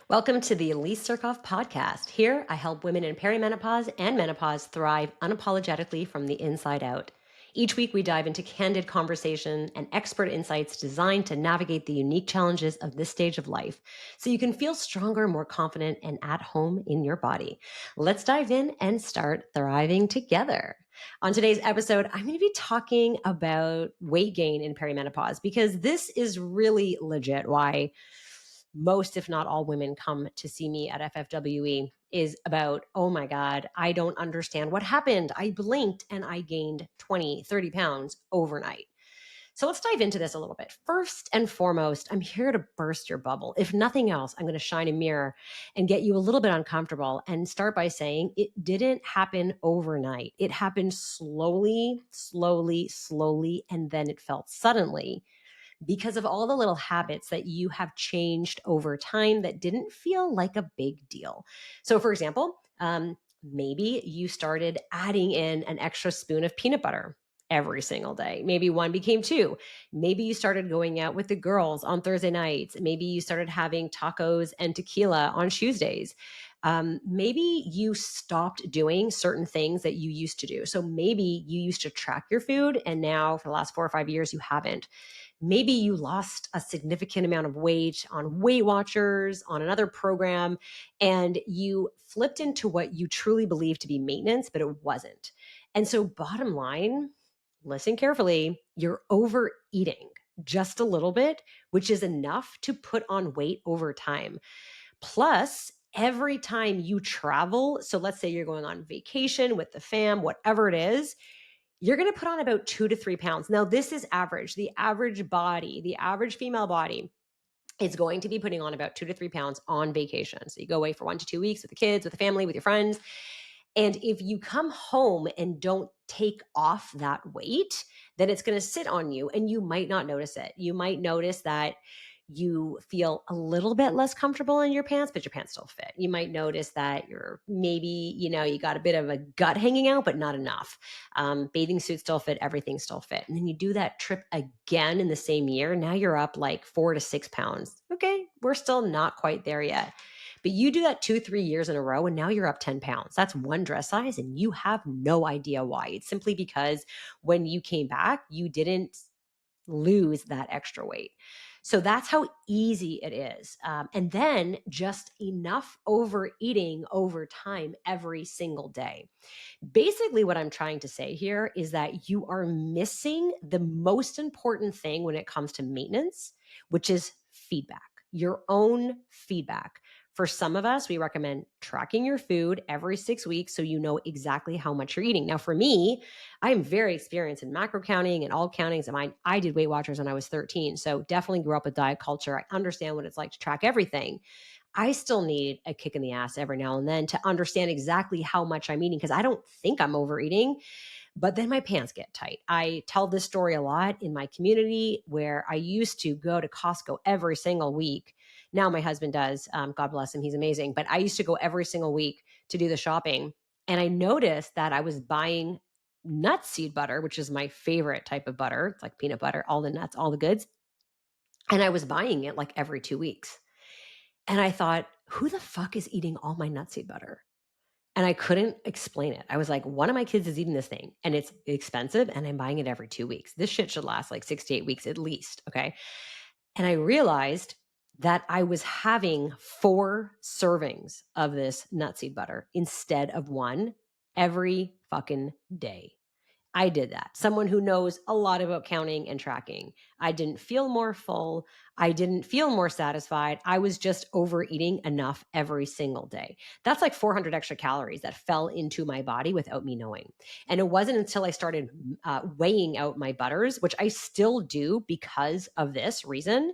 Welcome to the Elise podcast. Here, I help women in perimenopause and menopause thrive unapologetically from the inside out. Each week, we dive into candid conversation and expert insights designed to navigate the unique challenges of this stage of life so you can feel stronger, more confident, and at home in your body. Let's dive in and start thriving together. On today's episode, I'm going to be talking about weight gain in perimenopause because this is really legit why most, if not all, women come to see me at FFWE is about, oh my God, I don't understand what happened. I blinked and I gained 20, 30 pounds overnight. So let's dive into this a little bit. First and foremost, I'm here to burst your bubble. If nothing else, I'm going to shine a mirror and get you a little bit uncomfortable and start by saying it didn't happen overnight. It happened slowly, slowly, slowly, and then it felt suddenly because of all the little habits that you have changed over time that didn't feel like a big deal. So, for example, maybe you started adding in an extra spoon of peanut butter every single day. Maybe one became two. Maybe you started going out with the girls on Thursday nights. Maybe you started having tacos and tequila on Tuesdays. Maybe you stopped doing certain things that you used to do. So maybe you used to track your food, and now for the last 4 or 5 years, you haven't. Maybe you lost a significant amount of weight on Weight Watchers, on another program, and you flipped into what you truly believe to be maintenance, but it wasn't. And so, bottom line, listen carefully, you're overeating just a little bit, which is enough to put on weight over time. Plus, every time you travel, so let's say you're going on vacation with the fam, whatever it is, you're going to put on about 2 to 3 pounds. Now, this is average. The average body, the average female body is going to be putting on about 2 to 3 pounds on vacation. So you go away for 1 to 2 weeks with the kids, with the family, with your friends. And if you come home and don't take off that weight, then it's going to sit on you and you might not notice it. You might notice that you feel a little bit less comfortable in your pants, but your pants still fit. You might notice that you're maybe, you got a bit of a gut hanging out, but not enough. Bathing suits still fit, everything still fit. And then you do that trip again in the same year. Now you're up like 4 to 6 pounds. Okay, we're still not quite there yet. But you do that 2, 3 years in a row, and now you're up 10 pounds. That's one dress size, and you have no idea why. It's simply because when you came back, you didn't lose that extra weight. So that's how easy it is. And then just enough overeating over time every single day. Basically, what I'm trying to say here is that you are missing the most important thing when it comes to maintenance, which is feedback, your own feedback. For some of us, we recommend tracking your food every 6 weeks so you know exactly how much you're eating. Now, for me, I am very experienced in macro counting and all countings. I did Weight Watchers when I was 13, so definitely grew up with diet culture. I understand what it's like to track everything. I still need a kick in the ass every now and then to understand exactly how much I'm eating because I don't think I'm overeating, but then my pants get tight. I tell this story a lot in my community where I used to go to Costco every single week. Now my husband does. God bless him. He's amazing. But I used to go every single week to do the shopping. And I noticed that I was buying nut seed butter, which is my favorite type of butter. It's like peanut butter, all the nuts, all the goods. And I was buying it like every 2 weeks. And I thought, who the fuck is eating all my nutseed butter? And I couldn't explain it. I was like, one of my kids is eating this thing and it's expensive and I'm buying it every 2 weeks. This shit should last like 6 to 8 weeks at least. Okay. And I realized that I was having 4 servings of this nutseed butter instead of one every fucking day. I did that. Someone who knows a lot about counting and tracking. I didn't feel more full. I didn't feel more satisfied. I was just overeating enough every single day. That's like 400 extra calories that fell into my body without me knowing. And it wasn't until I started weighing out my butters, which I still do because of this reason.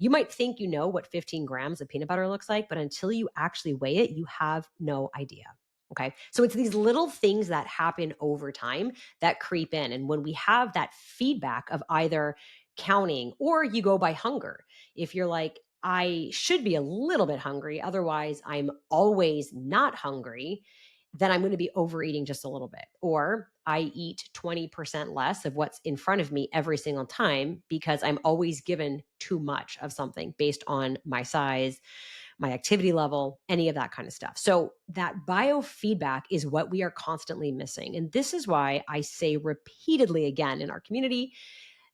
You might think you know what 15 grams of peanut butter looks like, but until you actually weigh it, you have no idea. Okay. So it's these little things that happen over time that creep in. And when we have that feedback of either counting or you go by hunger, if you're like, I should be a little bit hungry, otherwise I'm always not hungry, then I'm going to be overeating just a little bit. Or I eat 20% less of what's in front of me every single time because I'm always given too much of something based on my size, my activity level, any of that kind of stuff. So that biofeedback is what we are constantly missing. And this is why I say repeatedly again in our community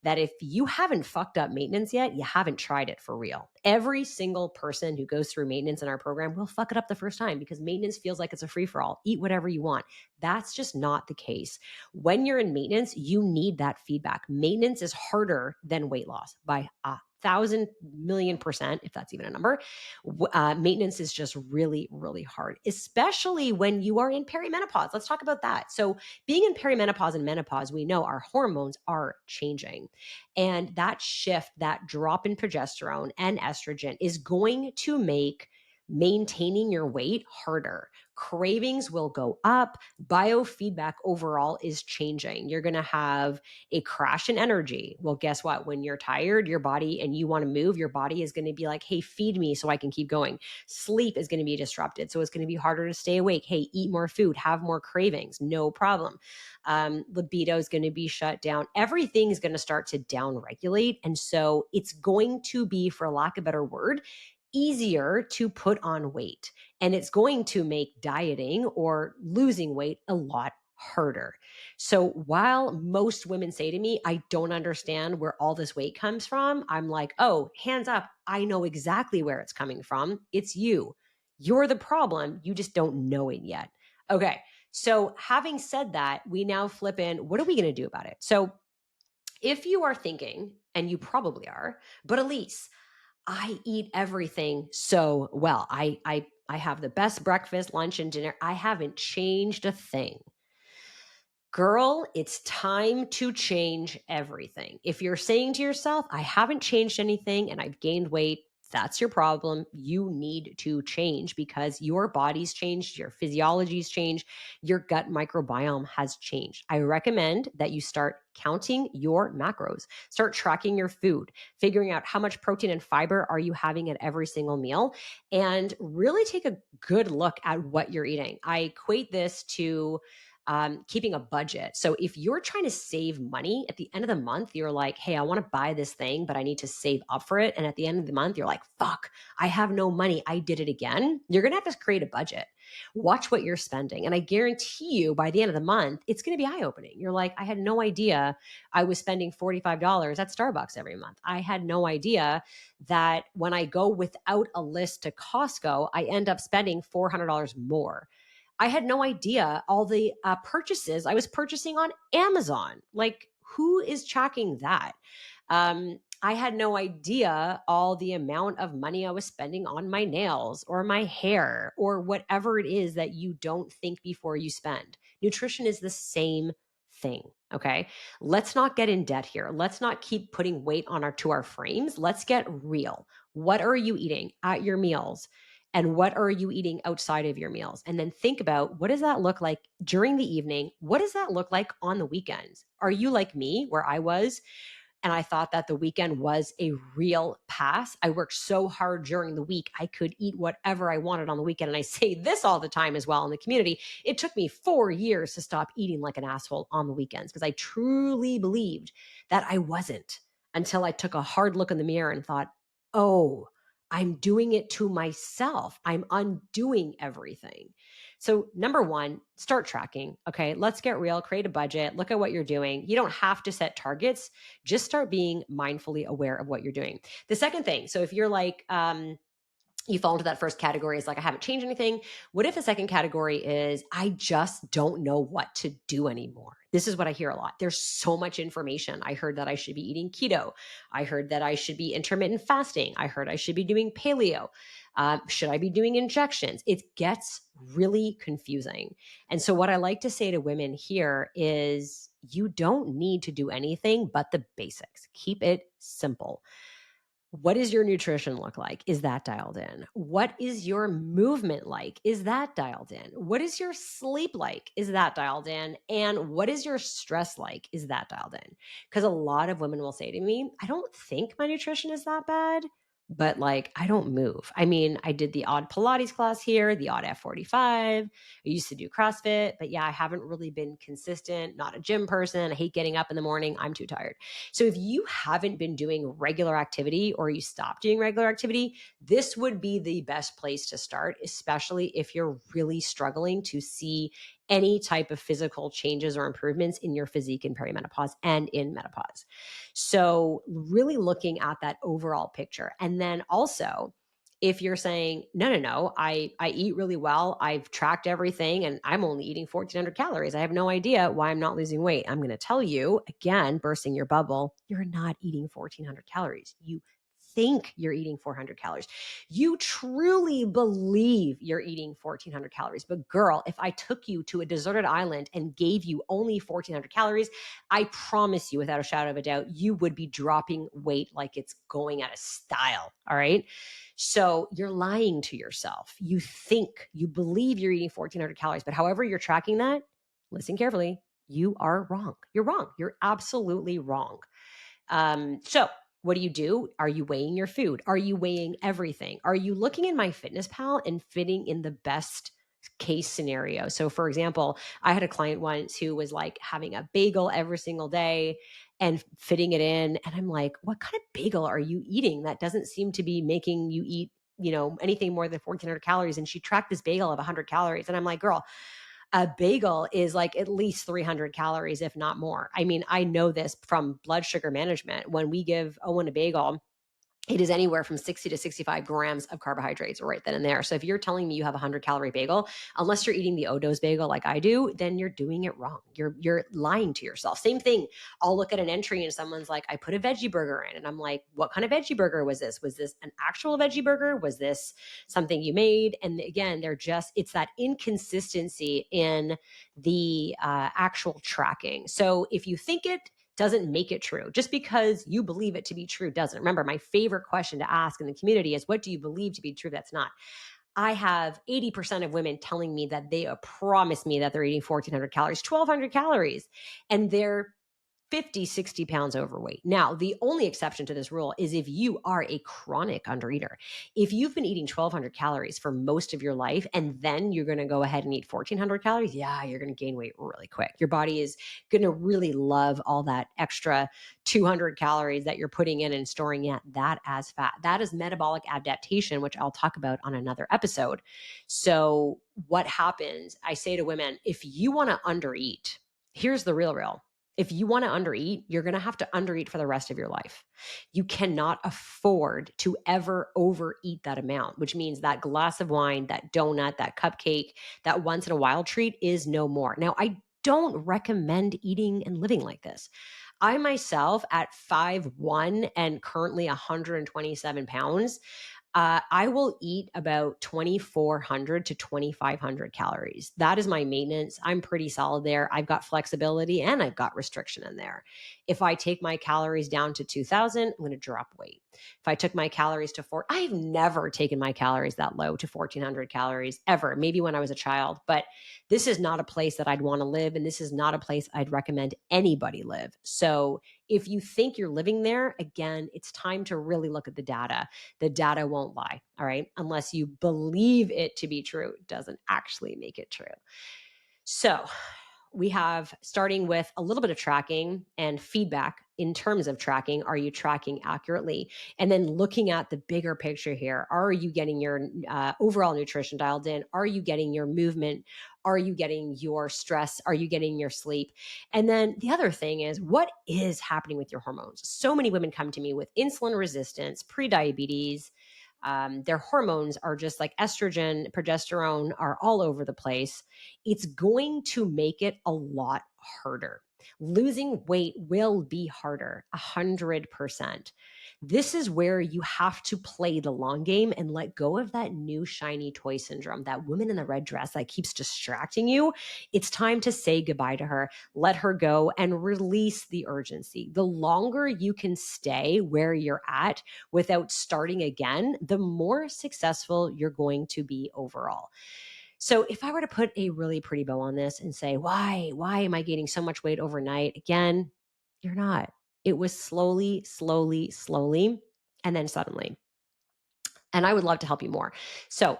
that if you haven't fucked up maintenance yet, you haven't tried it for real. Every single person who goes through maintenance in our program will fuck it up the first time because maintenance feels like it's a free for all. Eat whatever you want. That's just not the case. When you're in maintenance, you need that feedback. Maintenance is harder than weight loss by 1,000,000,000%, if that's even a number. Maintenance is just really, really hard, especially when you are in perimenopause. Let's talk about that. So, being in perimenopause and menopause, we know our hormones are changing. And that shift, that drop in progesterone and estrogen is going to make maintaining your weight harder. Cravings will go up. Biofeedback overall is changing. You're going to have a crash in energy. Well, guess what? When you're tired, your body and you want to move, your body is going to be like, hey, feed me so I can keep going. Sleep is going to be disrupted. So it's going to be harder to stay awake. Hey, eat more food, have more cravings, no problem. Libido is going to be shut down. Everything is going to start to down regulate. And so it's going to be, for lack of a better word, easier to put on weight. And it's going to make dieting or losing weight a lot harder. So while most women say to me, I don't understand where all this weight comes from, I'm like, oh, hands up. I know exactly where it's coming from. It's you. You're the problem. You just don't know it yet. Okay. So having said that, we now flip in, what are we going to do about it? So if you are thinking, and you probably are, but Elise, I eat everything so well. I have the best breakfast, lunch, and dinner. I haven't changed a thing. Girl, it's time to change everything. If you're saying to yourself, I haven't changed anything and I've gained weight, that's your problem. You need to change because your body's changed, your physiology's changed, your gut microbiome has changed. I recommend that you start counting your macros, start tracking your food, figuring out how much protein and fiber are you having at every single meal, and really take a good look at what you're eating. I equate this to keeping a budget. So if you're trying to save money at the end of the month, you're like, hey, I want to buy this thing, but I need to save up for it. And at the end of the month, you're like, fuck, I have no money. I did it again. You're going to have to create a budget. Watch what you're spending. And I guarantee you by the end of the month, it's going to be eye opening. You're like, I had no idea I was spending $45 at Starbucks every month. I had no idea that when I go without a list to Costco, I end up spending $400 more. I had no idea all the purchases I was purchasing on Amazon. Like, who is tracking that? I had no idea all the amount of money I was spending on my nails or my hair or whatever it is that you don't think before you spend. Nutrition is the same thing. Okay. Let's not get in debt here. Let's not keep putting weight on our frames. Let's get real. What are you eating at your meals? And what are you eating outside of your meals? And then think about, what does that look like during the evening? What does that look like on the weekends? Are you like me, where I was and I thought that the weekend was a real pass? I worked so hard during the week, I could eat whatever I wanted on the weekend. And I say this all the time as well in the community. It took me 4 years to stop eating like an asshole on the weekends because I truly believed that I wasn't, until I took a hard look in the mirror and thought, oh, I'm doing it to myself. I'm undoing everything. So, number one, start tracking. Okay, let's get real, create a budget, look at what you're doing. You don't have to set targets, just start being mindfully aware of what you're doing. The second thing, so if you're like, you fall into that first category is like, I haven't changed anything. What if the second category is, I just don't know what to do anymore? This is what I hear a lot. There's so much information. I heard that I should be eating keto. I heard that I should be intermittent fasting. I heard I should be doing paleo. Should I be doing injections? It gets really confusing. And so what I like to say to women here is, you don't need to do anything but the basics. Keep it simple. What does your nutrition look like? Is that dialed in? What is your movement like? Is that dialed in? What is your sleep like? Is that dialed in? And what is your stress like? Is that dialed in? Because a lot of women will say to me, I don't think my nutrition is that bad, but like I don't move. I mean, I did the odd Pilates class here, the odd F45. I used to do CrossFit, but yeah, I haven't really been consistent, not a gym person. I hate getting up in the morning. I'm too tired. So if you haven't been doing regular activity or you stopped doing regular activity, this would be the best place to start, especially if you're really struggling to see any type of physical changes or improvements in your physique in perimenopause and in menopause. So, really looking at that overall picture. And then also, if you're saying, no, no, no, I eat really well, I've tracked everything, and I'm only eating 1,400 calories. I have no idea why I'm not losing weight. I'm going to tell you again, bursting your bubble, you're not eating 1,400 calories. You think you're eating 400 calories. You truly believe you're eating 1,400 calories. But girl, if I took you to a deserted island and gave you only 1,400 calories, I promise you, without a shadow of a doubt, you would be dropping weight like it's going out of style. All right. So you're lying to yourself. You think, you believe you're eating 1,400 calories, but however you're tracking that, listen carefully, you are wrong. You're wrong. You're absolutely wrong. So what do? Are you weighing your food? Are you weighing everything? Are you looking in MyFitnessPal and fitting in the best case scenario? So for example, I had a client once who was like having a bagel every single day and fitting it in. And I'm like, what kind of bagel are you eating? That doesn't seem to be making you eat, anything more than 1,400 calories. And she tracked this bagel of 100 calories. And I'm like, girl, a bagel is like at least 300 calories, if not more. I mean, I know this from blood sugar management. When we give Owen a bagel, it is anywhere from 60 to 65 grams of carbohydrates right then and there. So if you're telling me you have a 100-calorie bagel, unless you're eating the Odo's bagel like I do, then you're doing it wrong. You're lying to yourself. Same thing. I'll look at an entry and someone's like, I put a veggie burger in. And I'm like, what kind of veggie burger was this? Was this an actual veggie burger? Was this something you made? And again, it's that inconsistency in the actual tracking. So if you think it doesn't make it true. Just because you believe it to be true doesn't. Remember, my favorite question to ask in the community is, what do you believe to be true that's not? I have 80% of women telling me that they promise me that they're eating 1,400 calories, 1,200 calories, and they're 50, 60 pounds overweight. Now, the only exception to this rule is if you are a chronic undereater. If you've been eating 1,200 calories for most of your life and then you're going to go ahead and eat 1,400 calories, yeah, you're going to gain weight really quick. Your body is going to really love all that extra 200 calories that you're putting in and storing that as fat. That is metabolic adaptation, which I'll talk about on another episode. So, what happens? I say to women, if you want to undereat, here's the real. If you want to undereat, you're going to have to undereat for the rest of your life. You cannot afford to ever overeat that amount, which means that glass of wine, that donut, that cupcake, that once in a while treat is no more. Now, I don't recommend eating and living like this. I myself, at 5'1" and currently 127 pounds, I will eat about 2,400 to 2,500 calories. That is my maintenance. I'm pretty solid there. I've got flexibility and I've got restriction in there. If I take my calories down to 2,000, I'm going to drop weight. If I took my calories to I've never taken my calories that low to 1,400 calories ever, maybe when I was a child, but this is not a place that I'd want to live. And this is not a place I'd recommend anybody live. So if you think you're living there, again, it's time to really look at the data. The data won't lie, all right? Unless you believe it to be true, it doesn't actually make it true. So we have, starting with a little bit of tracking and feedback in terms of tracking. Are you tracking accurately? And then looking at the bigger picture here. Are you getting your overall nutrition dialed in? Are you getting your movement? Are you getting your stress? Are you getting your sleep? And then the other thing is, what is happening with your hormones? So many women come to me with insulin resistance, prediabetes. Their hormones are just like estrogen, progesterone are all over the place. It's going to make it a lot harder. Losing weight will be harder, 100%. This is where you have to play the long game and let go of that new shiny toy syndrome, that woman in the red dress that keeps distracting you. It's time to say goodbye to her, let her go, and release the urgency. The longer you can stay where you're at without starting again, the more successful you're going to be overall. So if I were to put a really pretty bow on this and say, why am I gaining so much weight overnight? Again, you're not. It was slowly, and then suddenly. And I would love to help you more. So,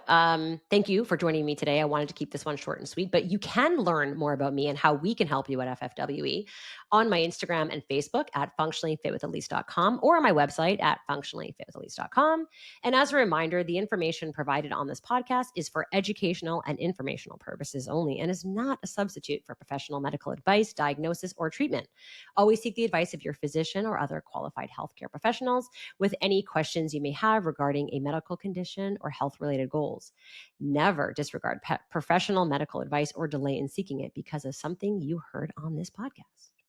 thank you for joining me today. I wanted to keep this one short and sweet, but you can learn more about me and how we can help you at FFWE on my Instagram and Facebook at functionallyfitwithelise.com or on my website at functionallyfitwithelise.com. And as a reminder, the information provided on this podcast is for educational and informational purposes only and is not a substitute for professional medical advice, diagnosis, or treatment. Always seek the advice of your physician or other qualified healthcare professionals with any questions you may have regarding a medical condition or health related goals. Never disregard professional medical advice or delay in seeking it because of something you heard on this podcast.